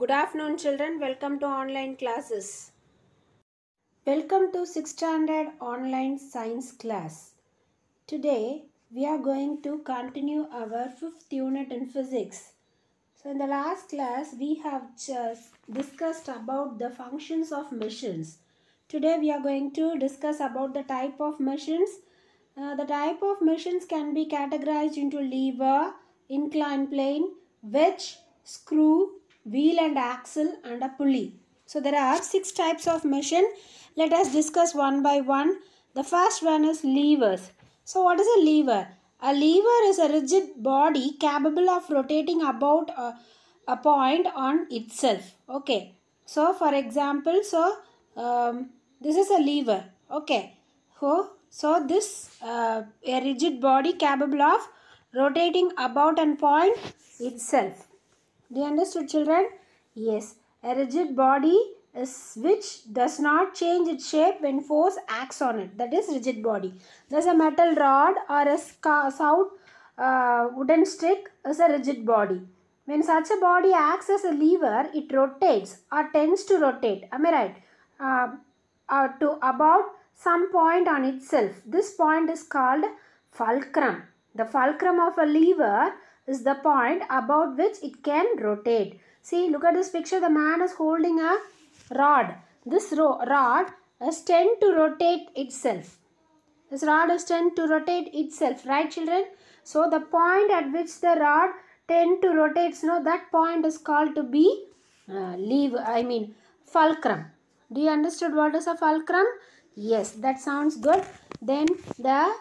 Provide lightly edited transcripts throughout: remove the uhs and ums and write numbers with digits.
Good afternoon, children. Welcome to online classes. Welcome to 6th standard online science class. Today, we are going to continue our 5th unit in physics. So, in the last class, we have just discussed about the functions of machines. Today, we are going to discuss about the type of machines. The type of machines can be categorized into lever, inclined plane, wedge, screw, wheel and axle, and a pulley. So there are 6 types of machine. Let us discuss one by one. The first one is levers. So what is a lever? A lever is a rigid body capable of rotating about a point on itself. Okay. So for example, this is a lever. Okay. So this a rigid body capable of rotating about a point itself. Do you understood, children? Yes. A rigid body is which does not change its shape when force acts on it. That is rigid body. Thus a metal rod or a stout wooden stick is a rigid body. When such a body acts as a lever, it rotates or tends to rotate. Am I right? To about some point on itself. This point is called fulcrum. The fulcrum of a lever is the point about which it can rotate. See, look at this picture. The man is holding a rod. This rod is tend to rotate itself. This rod is tend to rotate itself, right, children? So the point at which the rod tend to rotate, that point is called to be fulcrum. Do you understood what is a fulcrum? Yes, that sounds good. Then the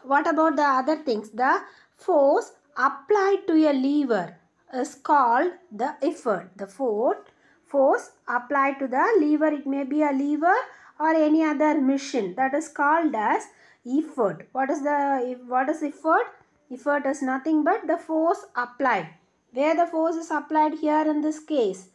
what about the other things? The force applied to a lever is called the effort. The force applied to the lever, it may be a lever or any other machine, that is called as effort. What is effort? Effort is nothing but the force applied. Where the force is applied here in this case?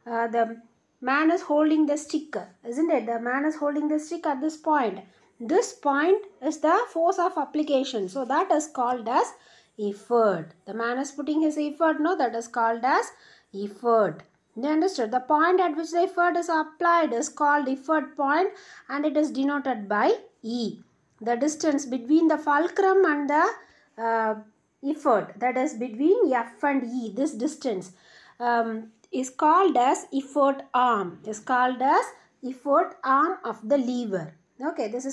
The man is holding the stick, isn't it? The man is holding the stick at this point. This point is the force of application. So that is called as effort. The man is putting his effort, that is called as effort. You understood? The point at which the effort is applied is called effort point and it is denoted by E. The distance between the fulcrum and the effort, that is between F and E, this distance is called as effort arm. Is called as effort arm of the lever. Okay, this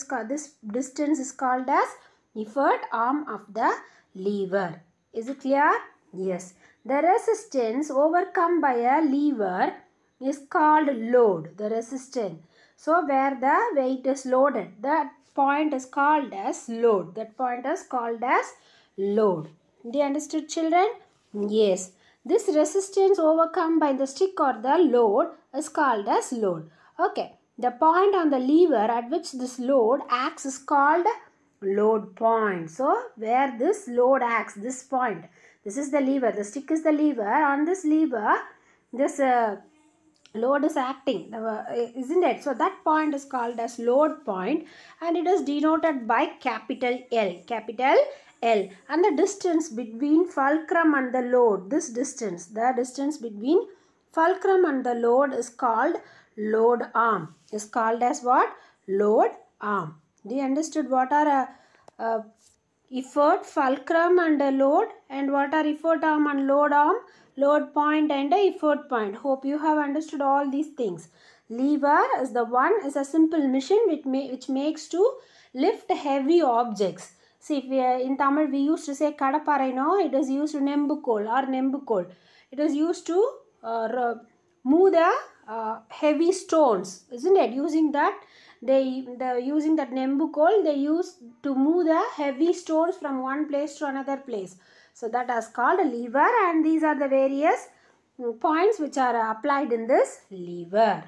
distance is called as effort arm of the lever. Is it clear? Yes. The resistance overcome by a lever is called load. The resistance. So where the weight is loaded, that point is called as load. That point is called as load. Do you understood, children? Yes. This resistance overcome by the stick or the load is called as load. Okay. The point on the lever at which this load acts is called load point. So, where this load acts, this point. This is the lever. The stick is the lever. On this lever, this load is acting, isn't it? So, that point is called as load point and it is denoted by capital L. Capital L. And the distance between fulcrum and the load, this distance, the distance between fulcrum and the load is called load arm. Is called as what? Load arm. Do you understood what are effort, fulcrum and a load, and what are effort arm and load arm? Load point and a effort point. Hope you have understood all these things. Lever is the one is a simple machine which makes to lift heavy objects. See, in Tamil we used to say kadaparai, no? It is used to nembukol or nembukol. It is used to move the heavy stones, isn't it? Using that, using that nembukol, they use to move the heavy stones from one place to another place. So that is called a lever, and these are the various points which are applied in this lever.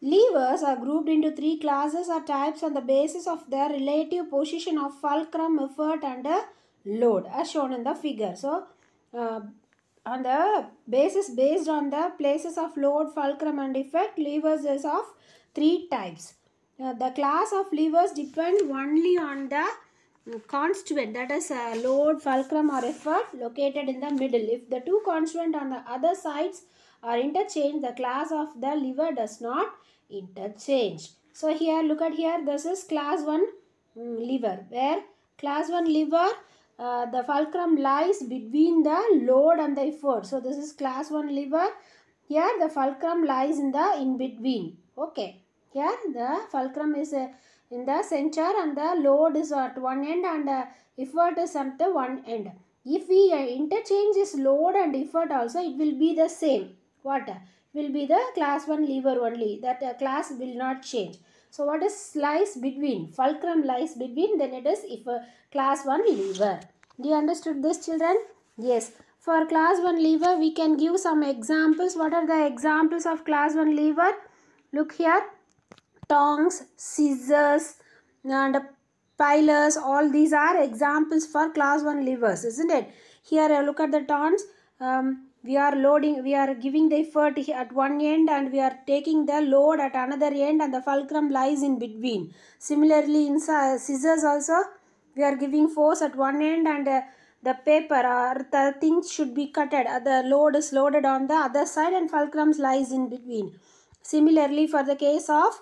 Levers are grouped into 3 classes or types on the basis of their relative position of fulcrum, effort and load as shown in the figure. So, on the basis based on the places of load, fulcrum and effect, levers is of 3 types. The class of levers depend only on the constituent, that is load, fulcrum or effort, located in the middle. If the two constituent on the other sides are interchanged, the class of the lever does not interchange. So here, look at here, this is class 1 lever, where class 1 lever, the fulcrum lies between the load and the effort. So this is class 1 lever. Here the fulcrum lies in between. Okay. Here the fulcrum is in the center and the load is at one end and effort is at the one end. If we interchange this load and effort also, it will be the same. What? Will be the class 1 lever only. That class will not change. So what is lies between? Fulcrum lies between, then it is if class 1 lever. Do you understood this, children? Yes. For class 1 lever, we can give some examples. What are the examples of class 1 lever? Look here. Tongs, scissors and pilers, all these are examples for class 1 levers, isn't it? Here look at the tongs. We are giving the effort at one end and we are taking the load at another end and the fulcrum lies in between. Similarly, in scissors also, we are giving force at one end and the paper or the things should be cutted. The load is loaded on the other side and fulcrum lies in between. Similarly, for the case of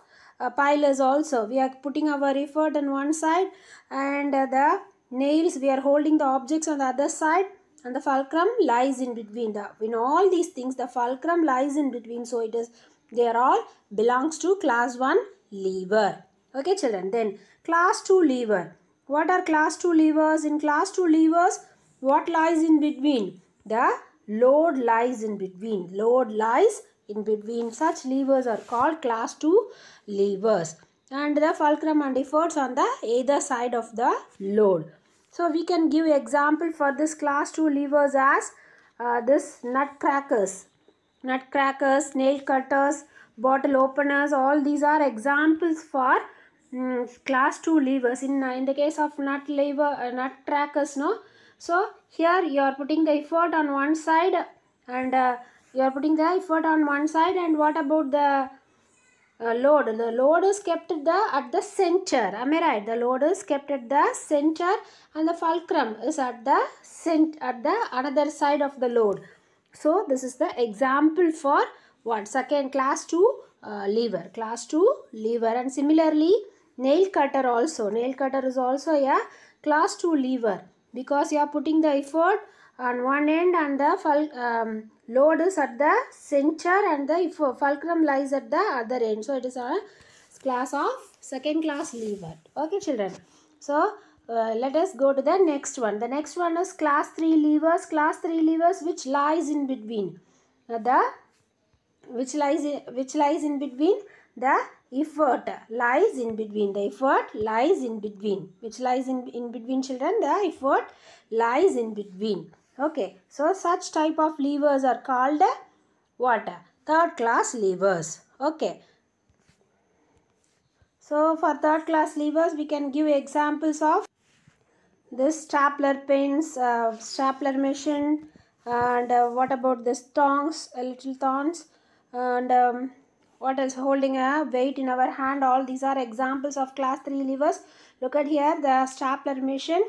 pilers also, we are putting our effort on one side and the nails, we are holding the objects on the other side and the fulcrum lies in between. In all these things, the fulcrum lies in between. So it is, they are all belongs to class 1 lever. Okay, children. Then class 2 lever. What are class 2 levers? In class 2 levers, what lies in between? The load lies in between. Load lies in between. Such levers are called class 2 levers. And the fulcrum and efforts on the either side of the load. So we can give example for this class 2 levers as this nutcrackers, nail cutters, bottle openers, all these are examples for class 2 levers. In the case of nutcrackers, no. So here you are putting the effort on one side and you are putting the effort on one side, and what about the load? The load is kept at the center. Am I right? The load is kept at the center and the fulcrum is at the another side of the load. So this is the example for what? Second class 2 lever. Class 2 lever. And similarly, nail cutter also. Nail cutter is also a class 2 lever because you are putting the effort on one end and the load is at the center and the fulcrum lies at the other end. So it is a class of second class lever. Okay, children. So let us go to the next one. The next one is class 3 levers. Class 3 levers which lies in between. Which lies in between? The effort lies in between. The effort lies in between. Which lies in between, children? The effort lies in between. Okay. So such type of levers are called what? Third class levers. Okay. So for third class levers, we can give examples of this stapler pins, stapler machine, and what about this tongs, little tongs, and what else? Holding a weight in our hand. All these are examples of class 3 levers. Look at here, the stapler machine,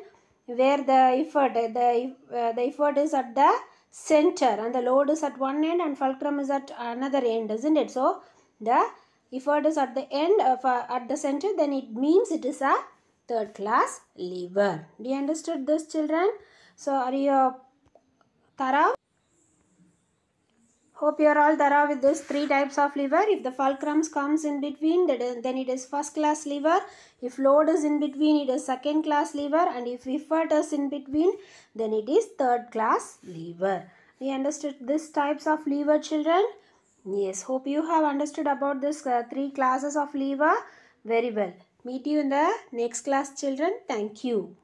where the effort is at the center and the load is at one end and fulcrum is at another end, isn't it? So the effort is at the end at the center, then it means it is a third class lever. Do you understood this, children? So are you thorough? Hope you are all thorough with these three types of lever. If the fulcrums comes in between, then it is first class lever. If load is in between, it is second class lever. And if effort is in between, then it is third class lever. We understood these types of lever, children? Yes, hope you have understood about this three classes of lever very well. Meet you in the next class, children. Thank you.